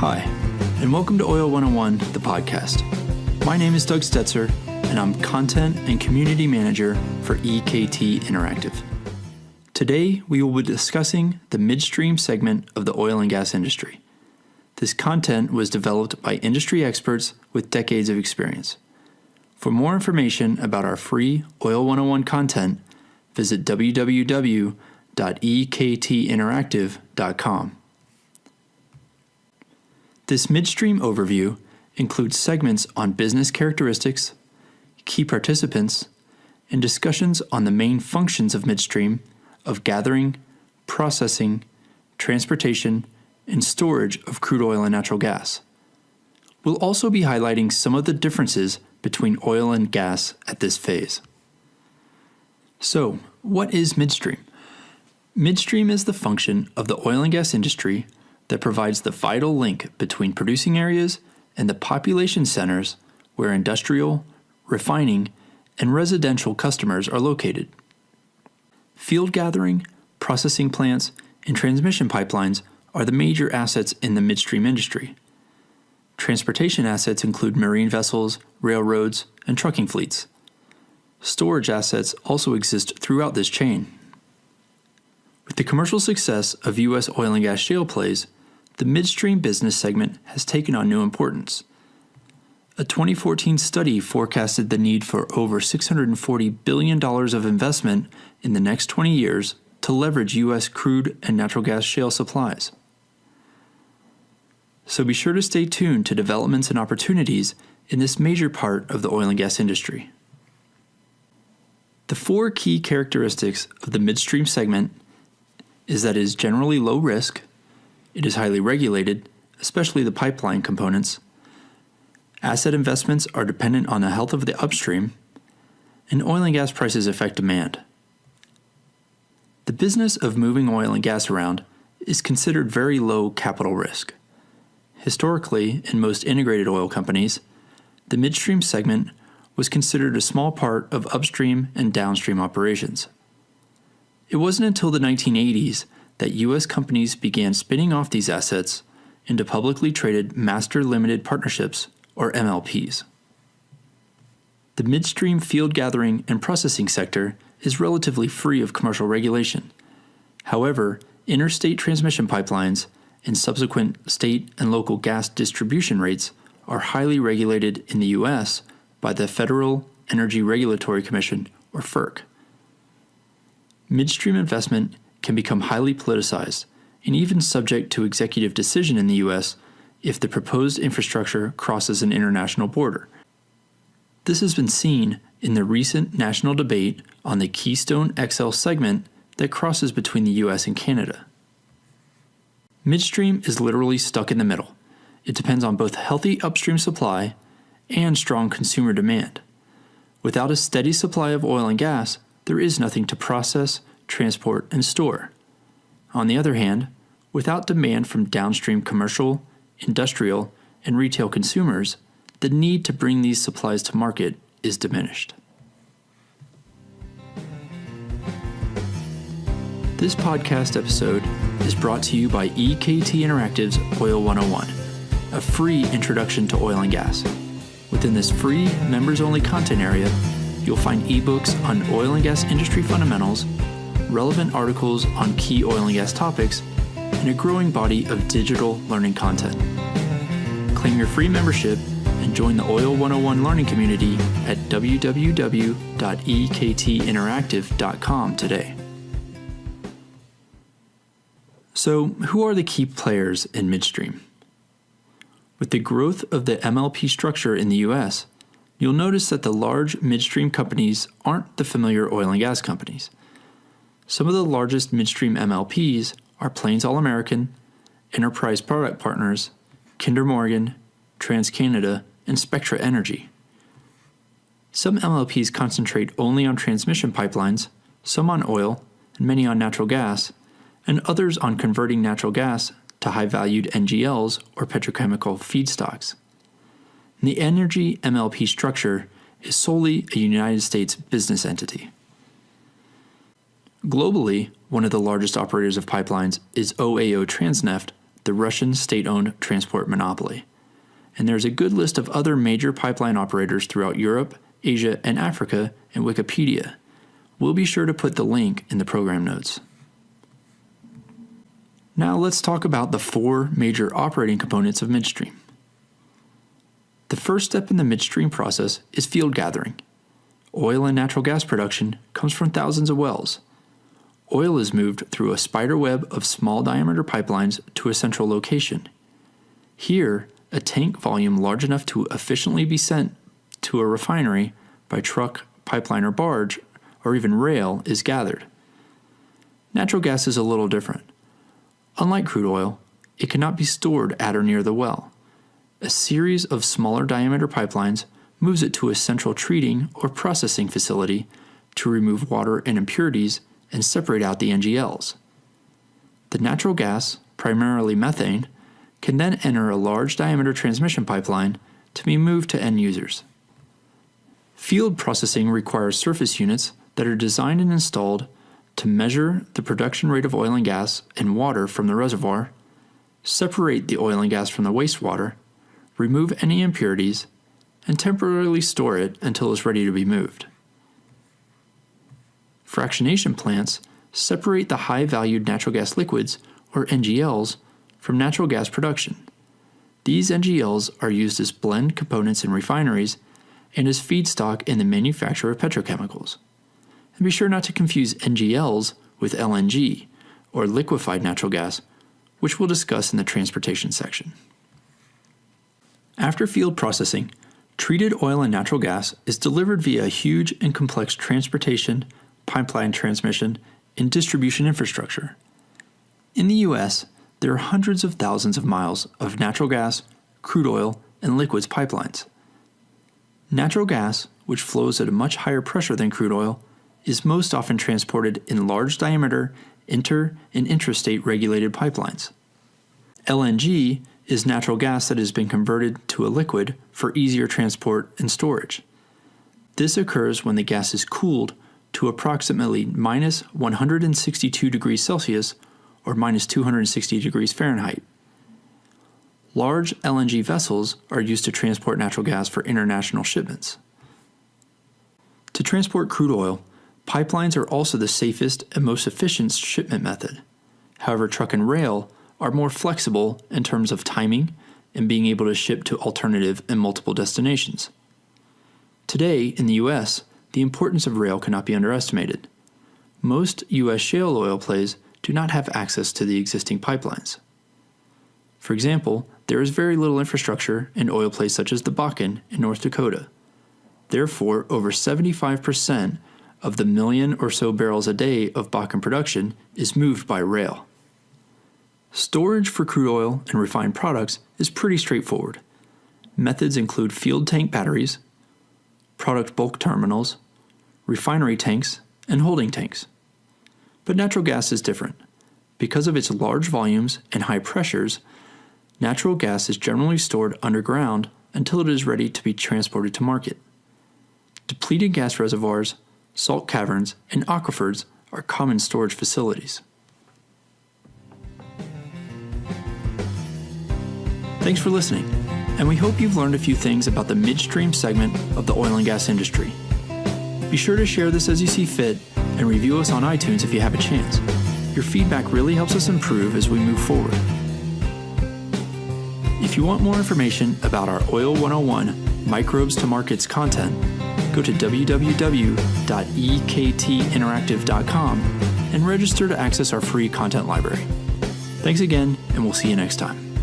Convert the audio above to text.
Hi, and welcome to Oil 101, the podcast. My name is Doug Stetzer, and I'm Content and Community Manager for EKT Interactive. Today, we will be discussing the midstream segment of the oil and gas industry. This content was developed by industry experts with decades of experience. For more information about our free Oil 101 content, visit www.ektinteractive.com. This midstream overview includes segments on business characteristics, key participants, and discussions on the main functions of midstream of gathering, processing, transportation, and storage of crude oil and natural gas. We'll also be highlighting some of the differences between oil and gas at this phase. So, what is midstream? Midstream is the function of the oil and gas industry that provides the vital link between producing areas and the population centers where industrial, refining, and residential customers are located. Field gathering, processing plants, and transmission pipelines are the major assets in the midstream industry. Transportation assets include marine vessels, railroads, and trucking fleets. Storage assets also exist throughout this chain. With the commercial success of U.S. oil and gas shale plays, the midstream business segment has taken on new importance. A 2014 study forecasted the need for over $640 billion of investment in the next 20 years to leverage U.S. crude and natural gas shale supplies. So be sure to stay tuned to developments and opportunities in this major part of the oil and gas industry. The four key characteristics of the midstream segment is that it is generally low risk, it is highly regulated, especially the pipeline components, asset investments are dependent on the health of the upstream, and oil and gas prices affect demand. The business of moving oil and gas around is considered very low capital risk. Historically, in most integrated oil companies, the midstream segment was considered a small part of upstream and downstream operations. It wasn't until the 1980s that U.S. companies began spinning off these assets into publicly traded master limited partnerships, or MLPs. The midstream field gathering and processing sector is relatively free of commercial regulation. However, interstate transmission pipelines and subsequent state and local gas distribution rates are highly regulated in the U.S. by the Federal Energy Regulatory Commission, or FERC. Midstream investment can become highly politicized and even subject to executive decision in the U.S. if the proposed infrastructure crosses an international border. This has been seen in the recent national debate on the Keystone XL segment that crosses between the U.S. and Canada. Midstream is literally stuck in the middle. It depends on both healthy upstream supply and strong consumer demand. Without a steady supply of oil and gas, there is nothing to process, transport, and store. On the other hand, without demand from downstream commercial, industrial, and retail consumers, the need to bring these supplies to market is diminished. This podcast episode is brought to you by EKT Interactive's Oil 101, a free introduction to oil and gas. Within this free, members-only content area, you'll find ebooks on oil and gas industry fundamentals, relevant articles on key oil and gas topics, and a growing body of digital learning content. Claim your free membership and join the Oil 101 learning community at www.ektinteractive.com today. So, who are the key players in midstream? With the growth of the MLP structure in the U.S., you'll notice that the large midstream companies aren't the familiar oil and gas companies. Some of the largest midstream MLPs are Plains All American, Enterprise Product Partners, Kinder Morgan, TransCanada, and Spectra Energy. Some MLPs concentrate only on transmission pipelines, some on oil, and many on natural gas, and others on converting natural gas to high-valued NGLs or petrochemical feedstocks. The energy MLP structure is solely a United States business entity. Globally, one of the largest operators of pipelines is OAO Transneft, the Russian state-owned transport monopoly. And there's a good list of other major pipeline operators throughout Europe, Asia, and Africa in Wikipedia. We'll be sure to put the link in the program notes. Now let's talk about the 4 major operating components of midstream. The first step in the midstream process is field gathering. Oil and natural gas production comes from thousands of wells. Oil is moved through a spider web of small diameter pipelines to a central location. Here, a tank volume large enough to efficiently be sent to a refinery by truck, pipeline, or barge, or even rail is gathered. Natural gas is a little different. Unlike crude oil, it cannot be stored at or near the well. A series of smaller diameter pipelines moves it to a central treating or processing facility to remove water and impurities and separate out the NGLs. The natural gas, primarily methane, can then enter a large diameter transmission pipeline to be moved to end users. Field processing requires surface units that are designed and installed to measure the production rate of oil and gas and water from the reservoir, separate the oil and gas from the wastewater, remove any impurities, and temporarily store it until it's ready to be moved. Fractionation plants separate the high-valued natural gas liquids, or NGLs, from natural gas production. These NGLs are used as blend components in refineries and as feedstock in the manufacture of petrochemicals. And be sure not to confuse NGLs with LNG, or liquefied natural gas, which we'll discuss in the transportation section. After field processing, treated oil and natural gas is delivered via a huge and complex transportation, pipeline transmission, and distribution infrastructure. In the U.S., there are hundreds of thousands of miles of natural gas, crude oil, and liquids pipelines. Natural gas, which flows at a much higher pressure than crude oil, is most often transported in large diameter inter- and intrastate regulated pipelines. LNG is natural gas that has been converted to a liquid for easier transport and storage. This occurs when the gas is cooled to approximately minus 162 degrees Celsius or minus 260 degrees Fahrenheit. Large LNG vessels are used to transport natural gas for international shipments. To transport crude oil, pipelines are also the safest and most efficient shipment method. However, truck and rail are more flexible in terms of timing and being able to ship to alternative and multiple destinations. Today, in the U.S., the importance of rail cannot be underestimated. Most U.S. shale oil plays do not have access to the existing pipelines. For example, there is very little infrastructure in oil plays such as the Bakken in North Dakota. Therefore, over 75% of the million or so barrels a day of Bakken production is moved by rail. Storage for crude oil and refined products is pretty straightforward. Methods include field tank batteries, product bulk terminals, refinery tanks, and holding tanks. But natural gas is different. Because of its large volumes and high pressures, natural gas is generally stored underground until it is ready to be transported to market. Depleted gas reservoirs, salt caverns, and aquifers are common storage facilities. Thanks for listening, and we hope you've learned a few things about the midstream segment of the oil and gas industry. Be sure to share this as you see fit and review us on iTunes if you have a chance. Your feedback really helps us improve as we move forward. If you want more information about our Oil 101 Microbes to Markets content, go to www.ektinteractive.com and register to access our free content library. Thanks again, and we'll see you next time.